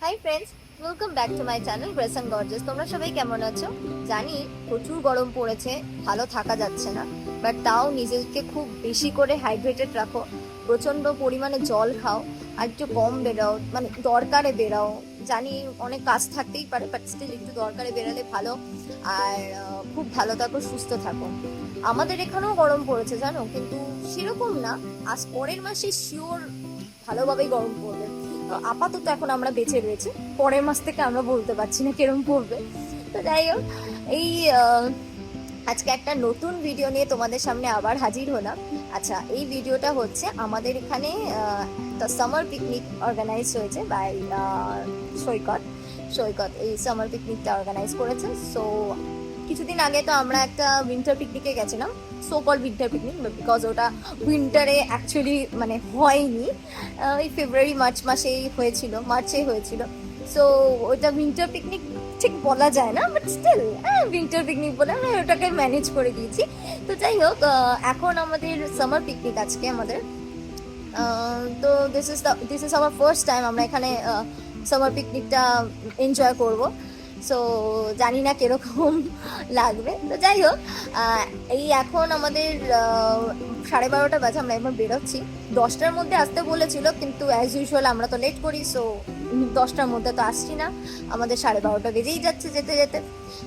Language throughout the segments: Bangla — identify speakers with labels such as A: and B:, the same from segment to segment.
A: Hi friends, welcome back to my channel grace and gorgeous. তোমরা সবাই কেমন আছো? জানি প্রচুর গরম পড়েছে, ভালো থাকা যাচ্ছে না, বাট তাও নিজেকে খুব বেশি করে হাইড্রেটেড রাখো, প্রচণ্ড পরিমাণে জল খাও, আর একটু কম বেরাও, মানে দরকারে বেরাও। জানি অনেক কাজ থাকতেই পারে, বাট স্টিল একটু দরকারে বেরালে ভালো। আর খুব ভালো থাকো, সুস্থ থাকো। আমাদের এখানেও গরম পড়েছে জানো, কিন্তু সেরকম না। আজ পরের মাসে শিওর ভালোভাবেই গরম পড়বে। আপাতত এখন আমরা বেঁচে রয়েছে, পরের মাস থেকে আমরা বলতে পারছি না কিরম পড়বে। তো যাই হোক, এই আজকে একটা নতুন ভিডিও নিয়ে তোমাদের সামনে আবার হাজির হলাম। আচ্ছা, এই ভিডিওটা হচ্ছে আমাদের এখানে সামার পিকনিক অর্গানাইজ হয়েছে বাই সৈকত এই সামার পিকনিকটা অর্গানাইজ করেছে। সো কিছুদিন আগে তো আমরা একটা উইন্টার পিকনিকে গেছিলাম, so call winter picnic, because ওটা উইন্টারে অ্যাকচুয়ালি মানে হয়নি, ওই ফেব্রুয়ারি মার্চেই হয়েছিল। সো ওটা উইন্টার পিকনিক ঠিক বলা যায় না, বাট স্টিল উইন্টার পিকনিক বলে আমরা ওটাকে ম্যানেজ করে দিয়েছি। তো যাই হোক, এখন আমাদের সামার পিকনিক আজকে আমাদের। তো this is our first time আমরা এখানে সামার পিকনিকটা এনজয় করব। সো জানি না কিরকম লাগবে। তো যাই হোক, এই এখন আমাদের 12:30 বাজে, আমরা এখন বেরোচ্ছি। 10টার মধ্যে আসতে বলেছিল, কিন্তু অ্যাজ ইউজুয়াল আমরা তো লেট করি, সো 10টার মধ্যে তো আসছি না, আমাদের 12:30 বেজেই যাচ্ছে যেতে যেতে।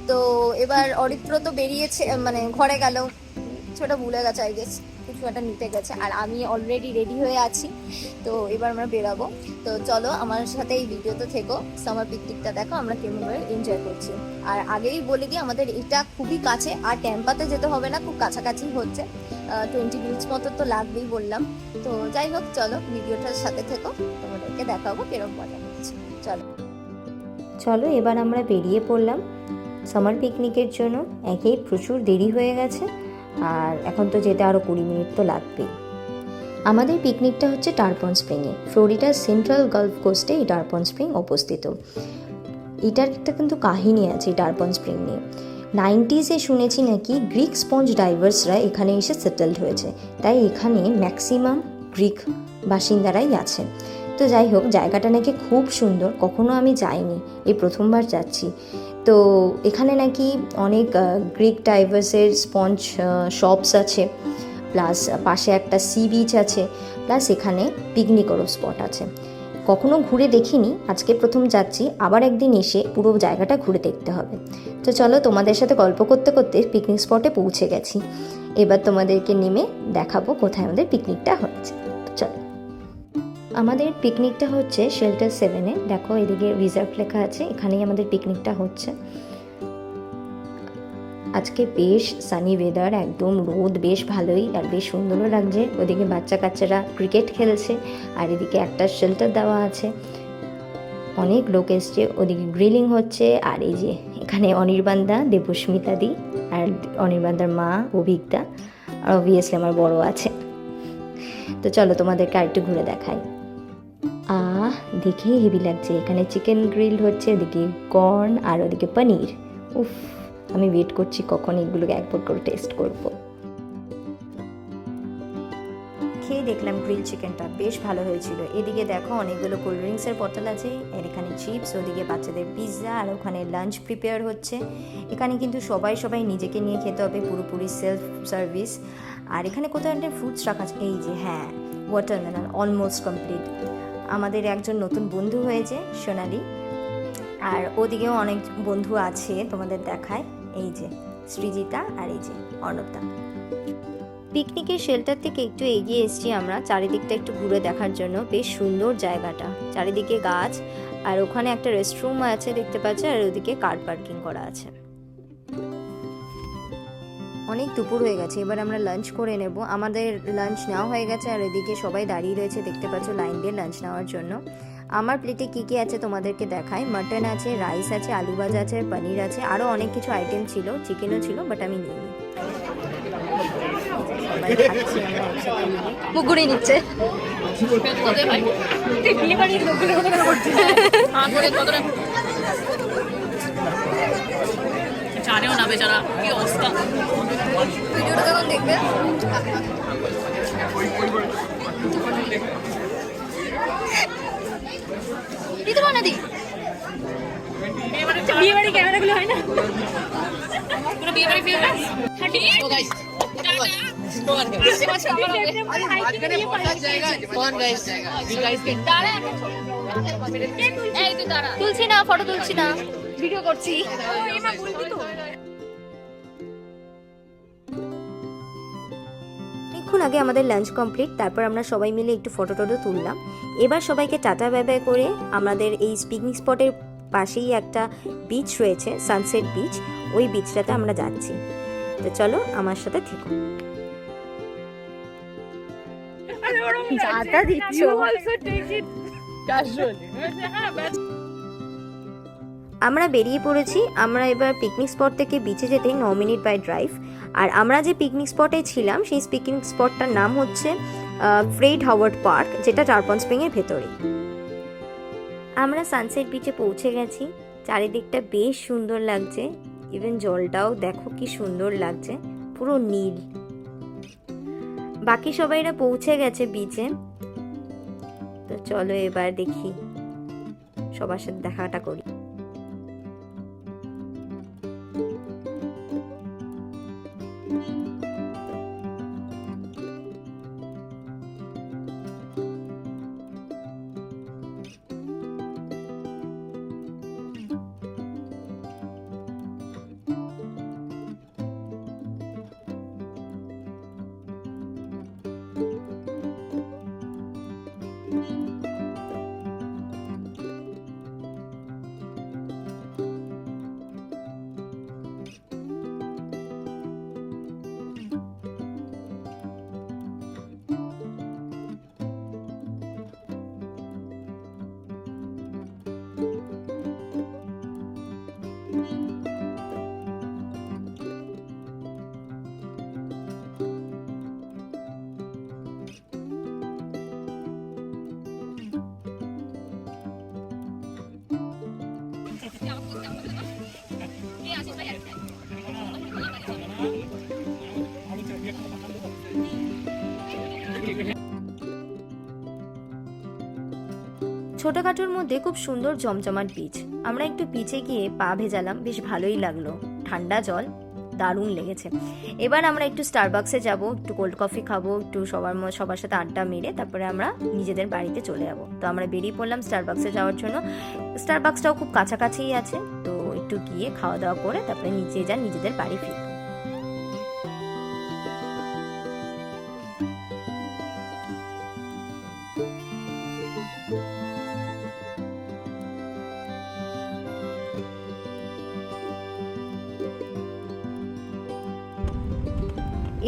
A: তো এবার অরিত্র তো বেরিয়েছে, মানে ঘরে গেল, ছোটা ভুলে গেছে, আই গেস কিছু একটা নিতে গেছে, আর আমি অলরেডি রেডি হয়ে আছি। তো এবার আমরা বেরাবো। তো চলো আমার সাথে এই ভিডিওতে থেকো, সামার পিকনিকটা দেখো আমরা কেমনভাবে এনজয় করছি। আর আগেই বলে দিই, আমাদের এটা খুবই কাছে, আর টেম্পাতে যেতে হবে না, খুব কাছাকাছি হচ্ছে, 20 মিনিটস মতো তো লাগবেই বললাম। তো যাই হোক, চলো ভিডিওটার সাথে থেকো, তোমাদেরকে দেখাবো কিরকম মজা হচ্ছে। চলো এবার আমরা বেরিয়ে পড়লাম সামার পিকনিকের জন্য। একেই প্রচুর দেরি হয়ে গেছে, আর এখন তো যেতে আরও 20 মিনিট তো লাগবেই। আমাদের পিকনিকটা হচ্ছে টারপন স্প্রিংয়ে, ফ্লোরিডার সেন্ট্রাল গালফ কোস্টে এই টারপন স্প্রিং অবস্থিত। এটার একটা কিন্তু কাহিনী আছে এই টারপন স্প্রিং নিয়ে। 90s শুনেছি নাকি গ্রিক স্পঞ্জ ডাইভার্সরা এখানে এসে সেটেলড হয়েছে, তাই এখানে ম্যাক্সিমাম গ্রিক বাসিন্দারাই আছে। তো যাই হোক, জায়গাটা নাকি খুব সুন্দর, কখনো আমি যাইনি, এই প্রথমবার যাচ্ছি। তো এখানে নাকি অনেক গ্রিক ডাইভার্সের স্পঞ্জ শপস আছে, প্লাস পাশে একটা সি বিচ আছে, প্লাস এখানে পিকনিকেরও স্পট আছে। কখনো ঘুরে দেখিনি, আজকে প্রথম যাচ্ছি, আবার একদিন এসে পুরো জায়গাটা ঘুরে দেখতে হবে। তো চলো, তোমাদের সাথে গল্প করতে করতে পিকনিক স্পটে পৌঁছে গেছি। এবার তোমাদেরকে নেমে দেখাবো কোথায় আমাদের পিকনিকটা হচ্ছে। চলো, আমাদের পিকনিকটা হচ্ছে শেল্টার 7-এ। দেখো এদিকে রিজার্ভ লেখা আছে, এখানেই আমাদের পিকনিকটা হচ্ছে। আজকে বেশ সানি ওয়েদার, একদম রোদ বেশ ভালোই, আর বেশ সুন্দরও লাগছে। ওদিকে বাচ্চা কাচ্চারা ক্রিকেট খেলছে, আর এদিকে একটা শেল্টার দেওয়া আছে, অনেক লোক এসছে। ওদিকে গ্রিলিং হচ্ছে, আর এই যে এখানে অনির্বাণদা, দেবস্মিতাদি, আর অনির্বাণদার মা অভিজ্ঞতা, আর অবভিয়াসলি আমার বড় আছে। তো চলো তোমাদেরকে আরেকটু ঘুরে দেখাই। দেখেই হেভি লাগছে, এখানে চিকেন গ্রিল হচ্ছে, এদিকে কর্ন, আর ওদিকে পনির। উফ, আমি ওয়েট করছি কখন এগুলোকে একবার করে টেস্ট করব। খেয়ে দেখলাম গ্রিল চিকেনটা বেশ ভালো হয়েছিল। এদিকে দেখো অনেকগুলো কোল্ড ড্রিঙ্কসের বোতল আছে, আর এখানে চিপস, ওদিকে বাচ্চাদের পিৎজা, আর ওখানে লাঞ্চ প্রিপেয়ার হচ্ছে। এখানে কিন্তু সবাই নিজেকে নিয়ে খেতে হবে, পুরোপুরি সেলফ সার্ভিস। আর এখানে কোথাও একটা ফ্রুটস রাখা আছে, এই যে হ্যাঁ, ওয়াটারমেলন অলমোস্ট কমপ্লিট। আমাদের একজন নতুন বন্ধু হয়েছে, সোনালি, আর ওদিকেও অনেক বন্ধু আছে, তোমাদের দেখায়, এই যে সৃজিতা, আর এই যে অর্ণবদা। পিকনিকের শেল্টার থেকে একটু এগিয়ে এসেছি আমরা চারিদিকটা একটু ঘুরে দেখার জন্য। বেশ সুন্দর জায়গাটা, চারিদিকে গাছ, আর ওখানে একটা রেস্টরুম আছে দেখতে পাচ্ছি, আর ওদিকে কার পার্কিং করা আছে। অনেক দুপুর হয়ে গেছে, এবার আমরা লাঞ্চ করে নেব। আমাদের লাঞ্চ নেওয়া হয়ে গেছে, আর এদিকে সবাই দাঁড়িয়ে রয়েছে দেখতে পাচ্ছ লাইন দিয়ে লাঞ্চ নেওয়ার জন্য। আমার প্লেটে কী কী আছে তোমাদেরকে দেখাই। মাটন আছে, রাইস আছে, আলু ভাজা আছে, পনির আছে, আরও অনেক কিছু আইটেম ছিল, চিকেনও ছিল, বাট আমি নিইনি। মুগুড়ি নিচ্ছে জানেও না বেচারা কি অবস্থা। ভিডিওটা যখন দেখবে দিতে পারে না দি
B: বিয়ে বাড়ি ক্যামেরাগুলো হয় না পুরো বিয়ে বাড়ি ফিল হাঁটি ও গাইস
A: তুলছি না, ফটো তুলছি না, ভিডিও করছি। অনেকক্ষণ আগে আমাদের লাঞ্চ কমপ্লিট, তারপর আমরা সবাই মিলে একটু ফটো টটো তুললাম। এবার সবাইকে টাটা বাই বাই করে আমাদের এই পিকনিক স্পটের পাশেই একটা বিচ রয়েছে, সানসেট বিচ, ওই বিচটাতে আমরা যাচ্ছি। তো চলো আমার সাথে থেকো। চাটা দিচ্ছ। আমরা বেরিয়ে পড়েছি। আমরা এবার পিকনিক স্পট থেকে বিচে যেতে 9 মিনিট বাই ড্রাইভ। আর আমরা যে পিকনিক স্পটে ছিলাম সেই পিকনিক স্পটটার নাম হচ্ছে ফ্রেড হাওয়ার্ড পার্ক, যেটা টারপন স্প্রিং এর ভেতরে। আমরা সানসেট বিচে পৌঁছে গেছি। চারিদিকটা বেশ সুন্দর লাগছে, ইভেন জলটাও দেখো কি সুন্দর লাগছে, পুরো নীল। বাকি সবাইরা পৌঁছে গেছে বিচে। তো চলো এবার দেখি, সবার সাথে দেখাটা করি। ছোটখাটোর মধ্যে খুব সুন্দর জমজমাট বিচ। আমরা একটু বিচে গিয়ে পা ভেজালাম, বেশ ভালোই লাগলো, ঠান্ডা জল, দারুণ লেগেছে। এবার আমরা একটু স্টারবাক্সে যাব, একটু কোল্ড কফি খাবো, একটু সবার সাথে আড্ডা মেরে তারপরে আমরা নিজেদের বাড়িতে চলে যাবো। তো আমরা বেরিয়ে পড়লাম স্টারবাক্সে যাওয়ার জন্য। স্টারবাক্সটাও খুব কাছাকাছিই আছে, তো একটু গিয়ে খাওয়া দাওয়া করে তারপরে নিজেদের বাড়ি ফিরবো।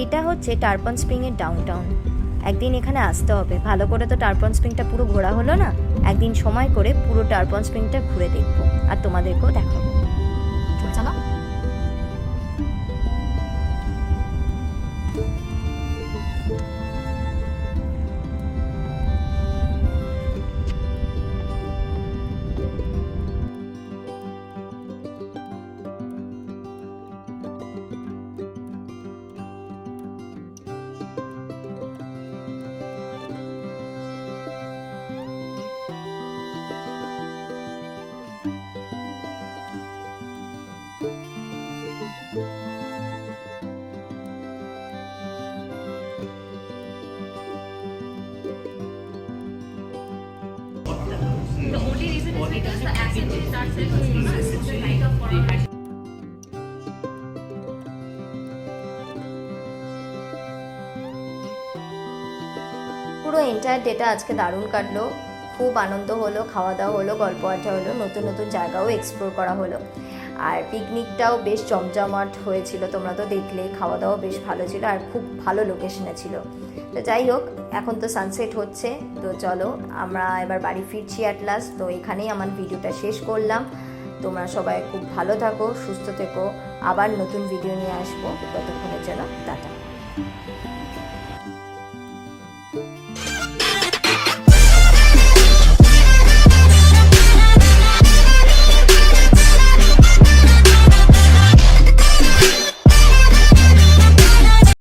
A: এটা হচ্ছে টারপন স্প্রিং এর ডাউনটাউন। একদিন এখানে আসতে হবে, ভালো করে তো টারপন স্প্রিংটা পুরো ঘোরা হলো না, একদিন সময় করে পুরো টারপন স্প্রিংটা ঘুরে দেখবো আর তোমাদেরকেও দেখাবো। চলো। The only reason is because the acid starts in the night of Corona. পুরো এন্টায়ার ডেটা আজকে দারুণ কাটলো, খুব আনন্দ হলো, খাওয়া দাওয়া হলো, গল্প আড্ডা হলো, নতুন নতুন জায়গাও এক্সপ্লোর করা হলো। আর পিকনিকটাও বেশ জমজমাট হয়েছিল, তোমরা তো দেখলে, খাওয়া দাওয়া বেশ ভালো ছিল আর খুব ভালো লোকেশনে ছিল। তো যাই হোক, এখন তো সানসেট হচ্ছে, তো চলো আমরা এবার বাড়ি ফিরছি অ্যাট লাস্ট। তো এখানেই আমার ভিডিওটা শেষ করলাম। তোমরা সবাই খুব ভালো থাকো, সুস্থ থেকো, আবার নতুন ভিডিও নিয়ে আসবো, ততক্ষণের জন্য টাটা।